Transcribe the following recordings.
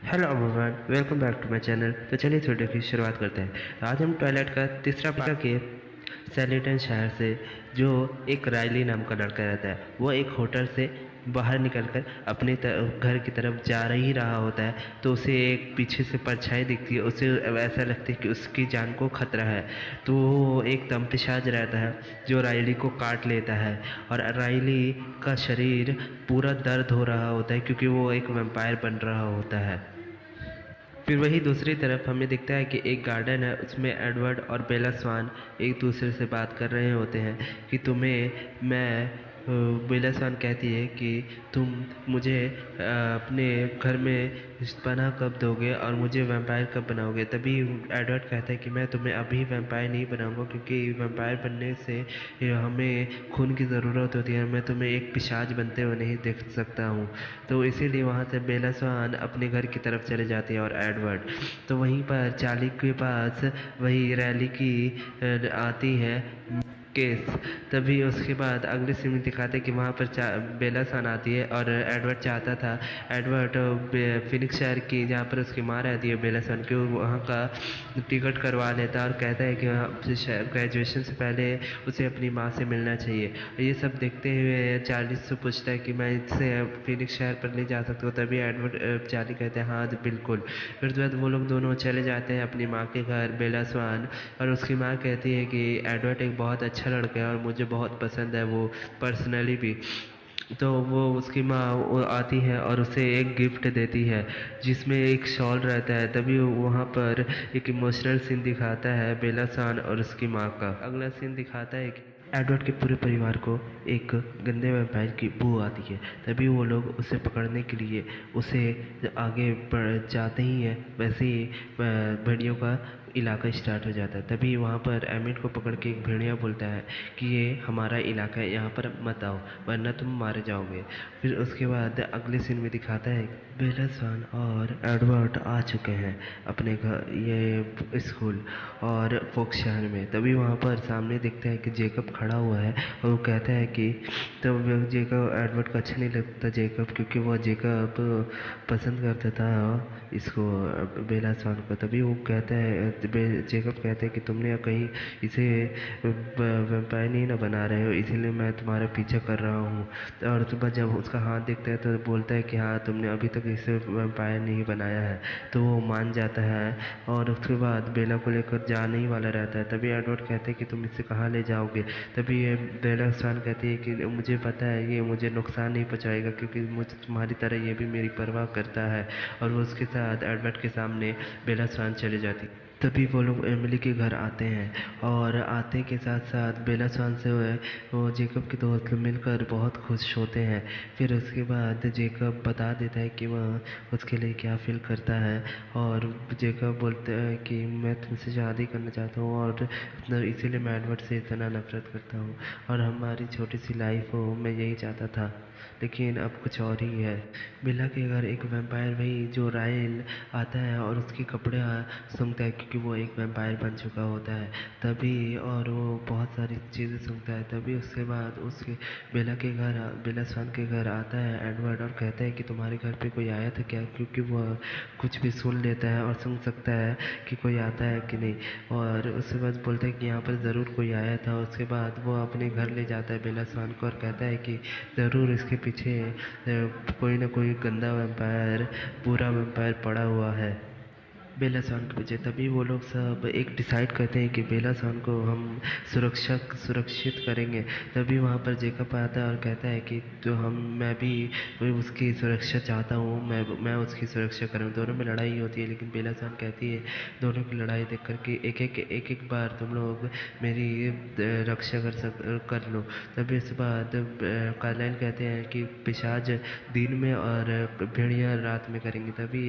Hello everyone, welcome back to my channel. तो चलिए इस वीडियो की शुरुआत करते हैं। आज हम टॉयलेट का तीसरा पार्ट के सैलिटन शहर से जो एक रायली नाम का लड़का रहता है, वो एक होटल से बाहर निकलकर अपने घर की तरफ जा ही रहा होता है। तो उसे एक पीछे से परछाई दिखती है, उसे ऐसा लगता है कि उसकी जान को खतरा है। तो वो एक तमपिशाच रहता है जो रायली को काट लेता है, और रायली का शरीर पूरा दर्द हो रहा होता है क्योंकि वो एक वैम्पायर बन रहा होता है। फिर वही दूसरी तरफ हमें दिखता है कि एक गार्डन है, उसमें एडवर्ड और बेला स्वान एक दूसरे से बात कर रहे होते हैं कि बेला स्वान कहती है कि तुम मुझे अपने घर में पनाह कब दोगे और मुझे वैम्पायर कब बनाओगे। तभी एडवर्ड कहता है कि मैं तुम्हें अभी वैम्पायर नहीं बनाऊंगा, क्योंकि वैम्पायर बनने से हमें खून की ज़रूरत होती है, मैं तुम्हें एक पिशाच बनते हुए नहीं देख सकता हूँ। तो इसीलिए वहाँ से बेला स्वान अपने घर की तरफ चले जाती है और एडवर्ड तो वहीं पर चार्ली के पास वही रैली की आती है केस। तभी उसके बाद अगले सीन में दिखाते कि वहाँ पर बेला सन आती है और एडवर्ड चाहता था, एडवर्ड फिनिक्स शहर की जहाँ पर उसकी माँ रहती है बेला सन की, वहाँ का टिकट करवा लेता है और कहता है कि ग्रेजुएशन से पहले उसे अपनी माँ से मिलना चाहिए। ये सब देखते हुए चार्ली से पूछता है कि मैं इससे फिनिक्स शहर पर ले जा सकता हूँ। तभी एडवर्ड चार्ली कहते हैं हाँ बिल्कुल। फिर उसके बाद वो लोग दोनों चले जाते हैं अपनी माँ के घर, बेला स्वान। और उसकी माँ कहती है कि एडवर्ड एक बहुत अच्छा लड़का है और मुझे बहुत पसंद है वो पर्सनली भी। तो वो उसकी माँ वो आती है और उसे एक गिफ्ट देती है जिसमें एक शॉल रहता है। तभी वहाँ पर एक इमोशनल सीन दिखाता है बेला सान और उसकी माँ का। अगला सीन दिखाता है कि एडवर्ड के पूरे परिवार को एक गंदे वैम्पायर की बू आती है। तभी वो लोग उसे पकड़ने के लिए उसे आगे बढ़ जाते ही हैं, वैसे ही भेड़ियों का इलाका स्टार्ट हो जाता है। तभी वहाँ पर एमिट को पकड़ के एक भेड़िया बोलता है कि ये हमारा इलाका है, यहाँ पर मत आओ वरना तुम मारे जाओगे। फिर उसके बाद अगले सीन में दिखाता है बेला स्वान और एडवर्ड आ चुके हैं अपने घर ये स्कूल और फोक्स शहर में। तभी वहाँ पर सामने दिखता है कि जेकब खड़ा हुआ है और वो कहता है कि तब जेकब एडवर्ड को अच्छा नहीं लगता जेकब, क्योंकि वो जेकब पसंद करता था इसको बेला स्वान को। तभी वो कहता है जेकब कहते हैं कि तुमने कहीं इसे वैम्पायर नहीं ना बना रहे हो, इसीलिए मैं तुम्हारा पीछा कर रहा हूँ। और सुबह जब उसका हाथ दिखता है तो बोलता है कि हाँ तुमने अभी तक इसे वैम्पायर नहीं बनाया है। तो वो मान जाता है और उसके बाद बेला को लेकर जाने ही वाला रहता है। तभी एडवर्ड कहते हैं कि तुम इसे कहाँ ले जाओगे। तभी ये बेला स्वान कहती है कि मुझे पता है ये मुझे नुकसान नहीं पहुँचाएगा, क्योंकि मुझे तुम्हारी तरह ये भी मेरी परवाह करता है। और वो उसके साथ एडवर्ड के सामने बेला स्वान चले जाती। तभी वो लोग एमिली के घर आते हैं और आते के साथ साथ बेला स्वान से वो जेकब के दोस्त मिलकर बहुत खुश होते हैं। फिर उसके बाद जेकब बता देता है कि वह उसके लिए क्या फील करता है, और जेकब बोलते हैं कि मैं तुमसे शादी करना चाहता हूँ और इसीलिए मैं एडवर्ड से इतना नफरत करता हूँ और हमारी छोटी सी लाइफ हो, मैं यही चाहता था, लेकिन अब कुछ और ही है। बेला के घर एक वैम्पायर वही जो रायल आता है और उसके कपड़े सूंघता है, क्योंकि वो एक वैम्पायर बन चुका होता है। तभी और वो बहुत सारी चीज़ें सूंघता है। तभी उसके बाद उसके बेला स्वान के घर आता है एडवर्ड और कहता है कि तुम्हारे घर पे कोई आया था क्या, क्योंकि वह कुछ भी सुन लेता है और सुन सकता है कि कोई आता है कि नहीं। और उसके बाद बोलता है कि यहाँ पर ज़रूर कोई आया था। उसके बाद वो अपने घर ले जाता है बेला स्वान को और कहता है कि ज़रूर इसके पीछे कोई ना कोई गंदा वैम्पायर, बुरा वैम्पायर पड़ा हुआ है बेला स्वान के पीछे। तभी वो लोग सब एक डिसाइड करते हैं कि बेला स्वान को हम सुरक्षित करेंगे। तभी वहाँ पर जेकब आता है और कहता है कि तो मैं भी उसकी सुरक्षा चाहता हूँ, मैं उसकी सुरक्षा करूँ। दोनों में लड़ाई होती है, लेकिन बेला स्वान कहती है दोनों की लड़ाई देख कर के एक बार तुम लोग मेरी रक्षा कर लो। तभी इसके बाद कार्लाइल कहते हैं कि पिशाच दिन में और भेड़िया रात में करेंगे। तभी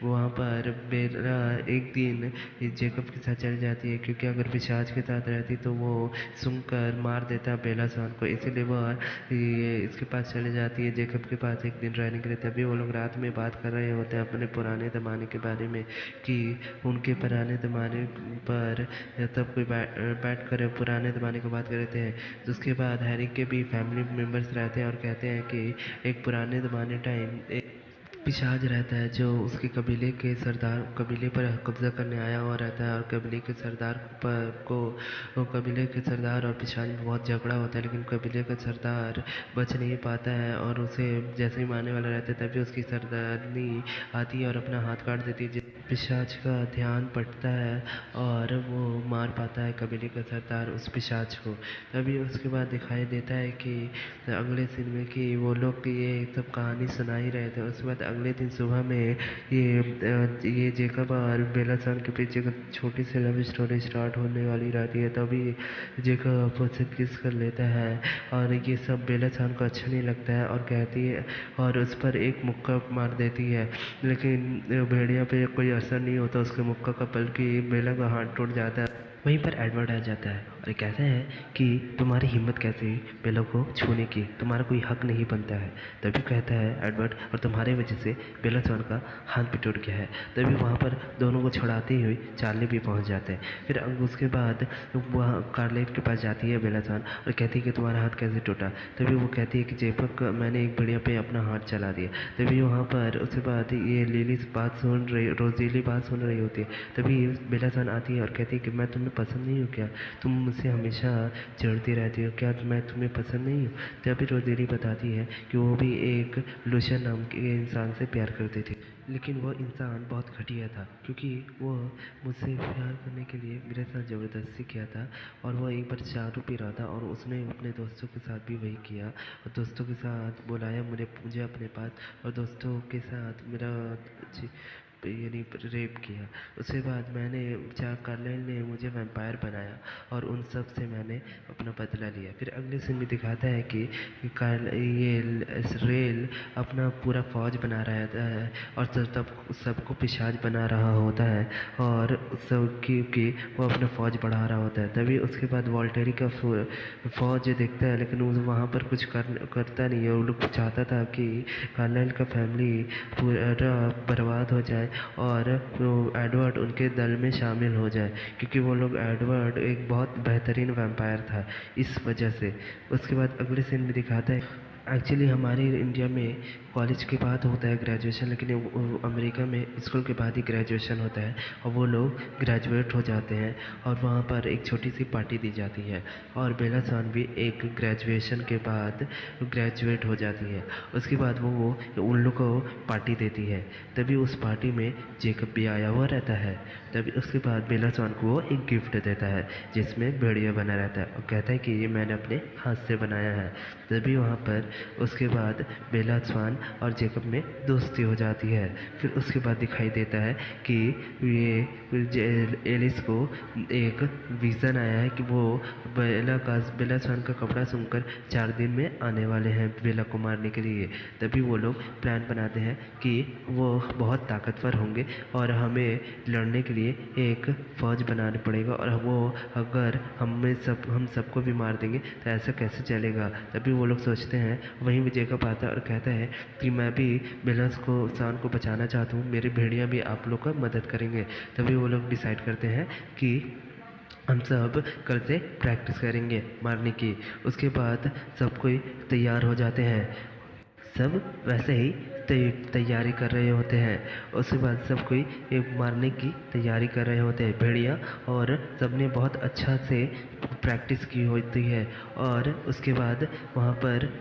वहाँ पर बेला एक दिन जेकब के साथ चली जाती है, क्योंकि अगर पिशाच के साथ रहती तो वो सूंघ कर मार देता बेला स्वान को। इसीलिए वह इसके पास चली जाती है, जेकब के पास एक दिन रहने के लिए। तभी वो लोग रात में बात कर रहे होते हैं अपने पुराने ज़माने के बारे में, कि उनके पुराने ज़माने पर तब कोई बैठ कर पुराने ज़माने की बात कर रहे थे। तो उसके बाद हैरी के भी फैमिली मेम्बर्स रहते हैं और कहते हैं कि एक पुराने ज़माने टाइम पिशाच रहता है जो उसके कबीले के सरदार कबीले पर कब्जा करने आया हुआ रहता है, और कबीले के सरदार पर को वो कबीले के सरदार और पिशाच में बहुत झगड़ा होता है, लेकिन कबीले का सरदार बच नहीं पाता है और उसे जैसे ही मारने वाला रहता है तभी उसकी सरदारनी आती है और अपना हाथ काट देती है। पिशाच का ध्यान पड़ता है और वो मार पाता है कबीले का सरदार उस पिशाच को। तभी उसके बाद दिखाई देता है कि अगले सीन में कि वो लोग ये सब कहानी सुना ही रहे थे। उसके बाद अगले दिन सुबह में ये जेकब और बेला सन के पीछे एक छोटी सी लव स्टोरी स्टार्ट होने वाली रहती है। तभी जेकब उससे किस कर लेता है और ये सब बेला सन को अच्छा नहीं लगता है और कहती है और उस पर एक मुक्का मार देती है, लेकिन भेड़िया पे कोई असर नहीं होता उसके मुक्का का, बल्कि बेला का हाथ टूट जाता है। वहीं पर एडवर्ड आ जाता है और कहता है कि तुम्हारी हिम्मत कैसे हुई बेला को छूने की, तुम्हारा कोई हक नहीं बनता है। तभी कहता है एडवर्ड और तुम्हारे वजह से बेला स्वान का हाथ भी टूट गया है। तभी वहाँ पर दोनों को छुड़ाते हुए चार्ली भी पहुँच जाते हैं। फिर उसके बाद वह कार्लेट के पास जाती है बेला स्वान और कहती है कि तुम्हारा हाथ कैसे टूटा। तभी वो कहती है कि जेपक मैंने एक बढ़िया पे अपना हाथ चला दिया। तभी वहाँ पर उसके बाद ये लिली बात सुन रही रोजीली बात सुन रही होती है। तभी बेला स्वान आती है और कहती है कि मैं तुम्हें पसंद नहीं हूँ क्या, तुम मुझसे हमेशा चिढ़ती रहती हो क्या, मैं तुम्हें पसंद नहीं हूँ। तभी रोजेली बताती है कि वो भी एक लूशियन नाम के इंसान से प्यार करती थी, लेकिन वो इंसान बहुत घटिया था क्योंकि वो मुझसे प्यार करने के लिए मेरे साथ ज़बरदस्ती किया था और वो एक बार दारू पी रहा था और उसने अपने दोस्तों के साथ भी वही किया और दोस्तों के साथ बुलाया मुझे अपने पास और दोस्तों के साथ मेरा यानी रेप किया। उसके बाद मैंने कार्लाइल ने मुझे वैम्पायर बनाया और उन सब से मैंने अपना बदला लिया। फिर अगले सीन में दिखाता है कि रेल अपना पूरा फौज बना रहा है और तब सबको पिशाच बना रहा होता है और सब की वो अपना फौज बढ़ा रहा होता है। तभी उसके बाद वॉल्टेरी का फौज देखता है, लेकिन वो वहाँ पर कुछ करता नहीं है। वो लोग चाहता था कि कार्लाइल का फैमिली पूरा बर्बाद हो जाए और वो एडवर्ड उनके दल में शामिल हो जाए, क्योंकि वो लोग एडवर्ड एक बहुत बेहतरीन वैम्पायर था इस वजह से। उसके बाद अगले सीन में दिखाता है एक्चुअली हमारे इंडिया में कॉलेज के बाद होता है ग्रेजुएशन, लेकिन अमेरिका में स्कूल के बाद ही ग्रेजुएशन होता है और वो लोग ग्रेजुएट हो जाते हैं और वहाँ पर एक छोटी सी पार्टी दी जाती है और बेला स्वान भी एक ग्रेजुएशन के बाद ग्रेजुएट हो जाती है। उसके बाद वो उन लोग को पार्टी देती है। तभी उस पार्टी में जेकब भी आया हुआ रहता है। तभी उसके बाद बेला स्वान को वो एक गिफ्ट देता है जिसमें भेड़िया बना रहता है और कहता है कि ये मैंने अपने हाथ से बनाया है। तभी वहाँ पर उसके बाद बेला स्वान और जेकब में दोस्ती हो जाती है। फिर उसके बाद दिखाई देता है कि ये एलिस को एक विज़न आया है कि वो बेला स्वान का कपड़ा सुनकर 4 दिन में आने वाले हैं बेला को मारने के लिए। तभी वो लोग प्लान बनाते हैं कि वो बहुत ताकतवर होंगे और हमें लड़ने के लिए एक फ़ौज बनाना पड़ेगा और वो अगर हम सबको भी मार देंगे तो ऐसा कैसे चलेगा। तभी वो लोग सोचते हैं। वहीं भी जेकब आता है और कहता है कि मैं भी बेला स्वान को बचाना चाहता हूँ, मेरी भेड़ियाँ भी आप लोग का मदद करेंगे। तभी वो लोग डिसाइड करते हैं कि हम सब कल से प्रैक्टिस करेंगे मारने की। उसके बाद सब कोई तैयार हो जाते हैं, सब वैसे ही तैयारी कर रहे होते हैं। उसके बाद सब कोई मारने की तैयारी कर रहे होते हैं भेड़िया, और सबने बहुत अच्छा से प्रैक्टिस की होती है। और उसके बाद वहाँ पर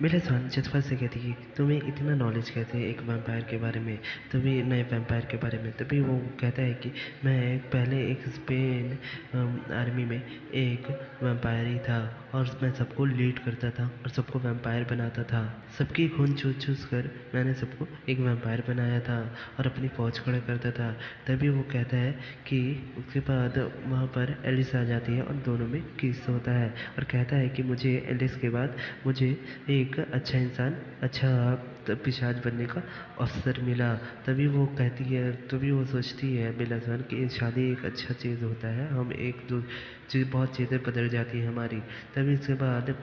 बेला स्वान जज्बा से कहती है तुम्हें इतना नॉलेज कैसे एक वैम्पायर के बारे में, तभी नए वैम्पायर के बारे में। तभी वो कहता है कि मैं पहले एक स्पेन आर्मी में एक वैम्पायर ही था और मैं सबको लीड करता था और सबको वैम्पायर बनाता था। सबकी खून चूस कर मैंने सबको एक वैम्पायर बनाया था और अपनी फौज खड़ा करता था। तभी वो कहता है कि उसके बाद वहाँ पर एलिस आ जाती है और दोनों में किस होता है और कहता है कि मुझे एलिस के बाद मुझे एक अच्छा इंसान, अच्छा पिशाच बनने का अवसर मिला। तभी वो कहती है, तभी वो सोचती है बेला स्वान कि शादी एक अच्छा चीज़ होता है, हम एक दो चीज़ बहुत चीज़ें बदल जाती हैं हमारी। तभी उसके बाद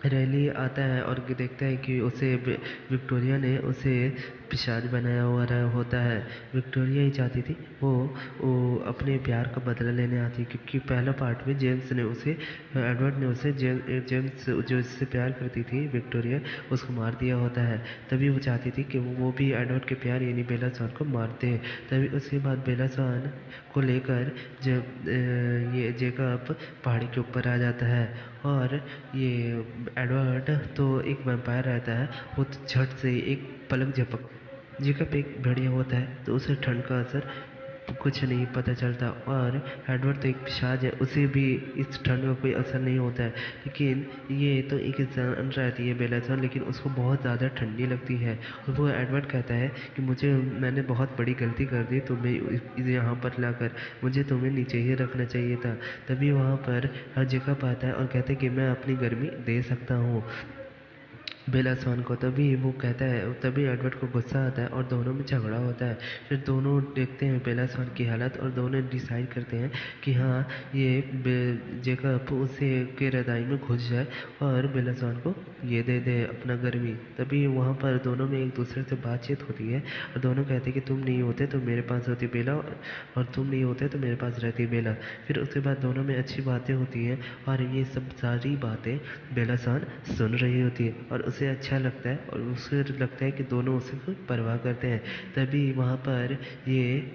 रैली आता है और देखता है कि उसे विक्टोरिया ने उसे पिशाच बनाया हुआ होता है। विक्टोरिया ही चाहती थी वो अपने प्यार का बदला लेने आती, क्योंकि पहला पार्ट में एडवर्ड ने उसे जेम्स जो इससे प्यार करती थी विक्टोरिया, उसको मार दिया होता है। तभी वो चाहती थी कि वो भी एडवर्ड के प्यार यानी बेला स्वान को मारते। तभी उसके बाद बेला स्वान को लेकर जब ये जेकब पहाड़ी के ऊपर आ जाता है, और ये एडवर्ड तो एक वैम्पायर रहता है, वो तो झट से एक पलक झपक जेकब एक भेड़िया होता है तो उसे ठंड का असर कुछ नहीं पता चलता, और एडवर्ड तो एक पिशाच है, उसे भी इस ठंड का कोई असर नहीं होता है। लेकिन ये तो एक इंसान रहती है बेला स्वान, लेकिन उसको बहुत ज़्यादा ठंडी लगती है, और वो एडवर्ड कहता है कि मैंने बहुत बड़ी गलती कर दी तुम्हें यहाँ पर लाकर, मुझे तुम्हें नीचे ही रखना चाहिए था। तभी वहाँ पर जेकब आता है और कहते हैं कि मैं अपनी गर्मी दे सकता हूँ बेला स्वान को। तभी वो कहता है, तभी एडवर्ड को गुस्सा आता है और दोनों में झगड़ा होता है। फिर दोनों देखते हैं बेला स्वान की हालत और दोनों डिसाइड करते हैं कि हाँ ये जेकब उसे के रज़ाई में घुस जाए और बेला स्वान को ये दे दे अपना गर्मी। तभी वहाँ पर दोनों में एक दूसरे से बातचीत होती है और दोनों कहते हैं कि तुम नहीं होते तो मेरे पास होती बेला, और तुम नहीं होते तो मेरे पास रहती बेला। फिर उसके बाद दोनों में अच्छी बातें होती हैं, और ये सब सारी बातें बेला स्वान सुन रही होती है और उसे अच्छा लगता है, और उसे लगता है कि दोनों उसे कोई परवाह करते हैं। तभी वहाँ पर ये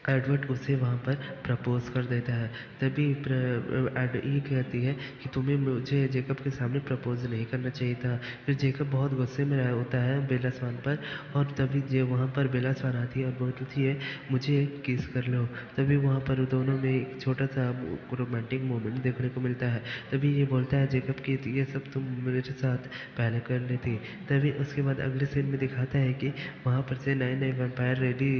एडवर्ड उसे वहाँ पर प्रपोज कर देता है। तभी ये कहती है कि तुम्हें मुझे जेकब के सामने प्रपोज नहीं करना चाहिए था। फिर जेकब बहुत गुस्से में होता है बेला स्वान पर, और तभी वहाँ पर बेला स्वान आती है और बोलती है मुझे किस कर लो। तभी वहाँ पर दोनों में एक छोटा सा रोमांटिक मोमेंट देखने को मिलता है। तभी ये बोलता है जेकब कि ये सब तुम मेरे साथ पहले कर लेती। तभी उसके बाद अगले सीन में दिखाता है कि वहाँ पर से नए नए वैम्पायर रेडी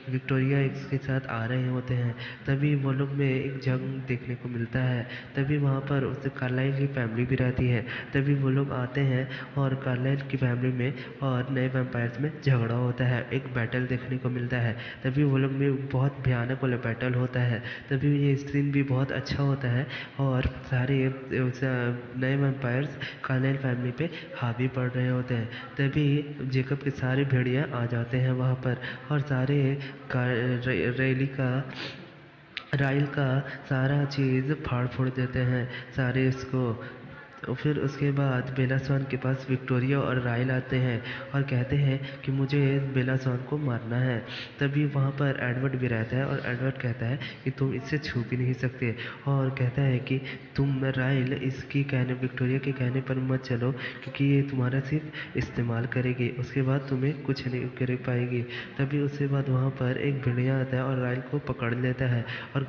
विक्टोरिया इसके साथ आ रहे होते हैं। तभी वो लोग में एक जंग देखने को मिलता है। तभी वहाँ पर उस कार्लाइल की फैमिली भी रहती है। तभी वो लोग आते हैं और कार्लाइल की फैमिली में और नए वैम्पायर्स में झगड़ा होता है, एक बैटल देखने को मिलता है। तभी वो लोग में बहुत भयानक वाला बैटल होता है। तभी ये सीन भी बहुत अच्छा होता है, और सारे नए वैम्पायर्स कार्लाइल फैमिली पे हावी पड़ रहे होते हैं। तभी जेकब के सारे भेड़िया आ जाते हैं वहाँ पर, और सारे राइल का सारा चीज़ फाड़ फोड़ देते हैं सारे इसको। और फिर उसके बाद बेला स्वान के पास विक्टोरिया और राइल आते हैं और कहते हैं कि मुझे बेला स्वान को मारना है। तभी वहाँ पर एडवर्ड भी रहता है, और एडवर्ड कहता है कि तुम इससे छू भी नहीं सकते, और कहता है कि तुम राइल विक्टोरिया के कहने पर मत चलो, क्योंकि ये तुम्हारा सिर्फ इस्तेमाल करेगी, उसके बाद तुम्हें कुछ नहीं कर पाएगी। तभी उसके बाद वहाँ पर एक भेड़िया आता है और राइल को पकड़ लेता है और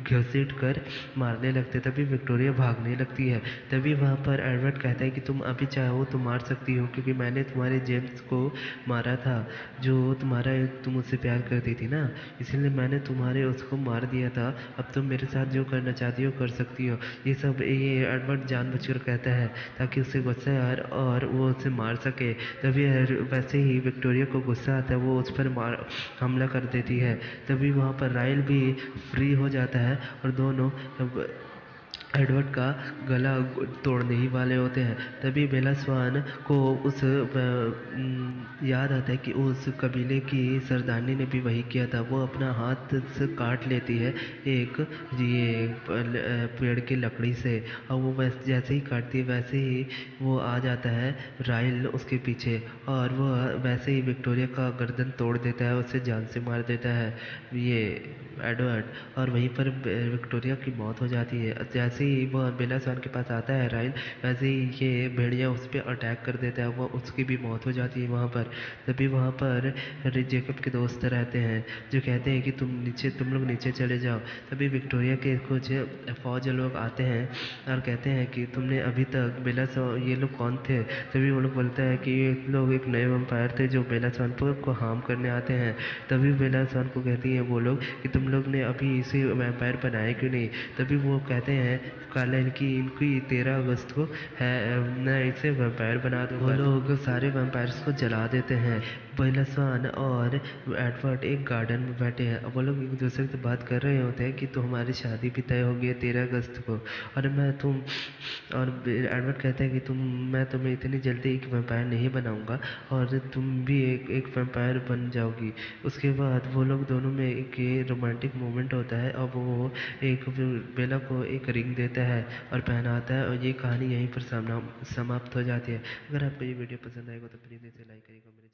घसीट कर मारने लगते। तभी विक्टोरिया भागने लगती है। तभी वहाँ पर एडवर्ड कहता है कि तुम अभी चाहो तो मार सकती हो, क्योंकि मैंने तुम्हारे जेम्स को मारा था, जो तुम उससे प्यार करती थी ना, इसीलिए मैंने तुम्हारे उसको मार दिया था। अब तुम मेरे साथ जो करना चाहती हो कर सकती हो। ये एडवर्ड जानबूझकर कहता है ताकि उसे गुस्सा आए और वो उसे मार सके। तभी वैसे ही विक्टोरिया को गुस्सा आता है, वो उस पर हमला कर देती है। तभी वहाँ पर राइल भी फ्री हो जाता है और दोनों एडवर्ड का गला तोड़ने ही वाले होते हैं। तभी बेला स्वान को याद आता है कि उस कबीले की सरदारनी ने भी वही किया था। वो अपना हाथ से काट लेती है एक पेड़ की लकड़ी से, और वो जैसे ही काटती है वैसे ही वो आ जाता है राइल उसके पीछे, और वो वैसे ही विक्टोरिया का गर्दन तोड़ देता है, उसे जान से मार देता है ये एडवर्ड, और वहीं पर विक्टोरिया की मौत हो जाती है। जैसे ही वो बेला स्वान के पास आता है राइल, वैसे ही ये भेड़िया उस पर अटैक कर देता है, वो उसकी भी मौत हो जाती है वहाँ पर। तभी वहाँ पर जेकब के दोस्त रहते हैं जो कहते हैं कि तुम लोग नीचे चले जाओ। तभी विक्टोरिया के कुछ फौज लोग आते हैं और कहते हैं कि तुमने अभी तक ये लोग कौन थे। तभी वो लोग बोलता है कि ये लोग एक नए वैम्पायर थे जो बेला स्वान को हार्म करने आते हैं। तभी बेला स्वान को कहती हैं वो लोग कि तुम लोग ने अभी इसे वैम्पायर बनाया क्यों नहीं। तभी वो कहते हैं कालन की इनकी 13 अगस्त को है मैं इसे वैम्पायर बना दूंगा। वो लोग सारे वैम्पायर्स को जला देते हैं। बेला स्वान और एडवर्ड एक गार्डन में बैठे हैं। वो लोग एक दूसरे से बात कर रहे होते हैं कि तो हमारी शादी भी तय हो गई है 13 अगस्त को, और एडवर्ड कहता है कि मैं तुम्हें इतनी जल्दी एक वैम्पायर नहीं बनाऊंगा और तुम भी एक वैम्पायर बन जाओगी। उसके बाद वो लोग दोनों में एक ये रोमांटिक मोमेंट होता है और वो एक बेला को एक रिंग देता है और पहनाता है, और ये कहानी यहीं पर समाप्त हो जाती है। अगर आपको ये वीडियो पसंद आएगा तो प्लीज़ इसे लाइक करिएगा।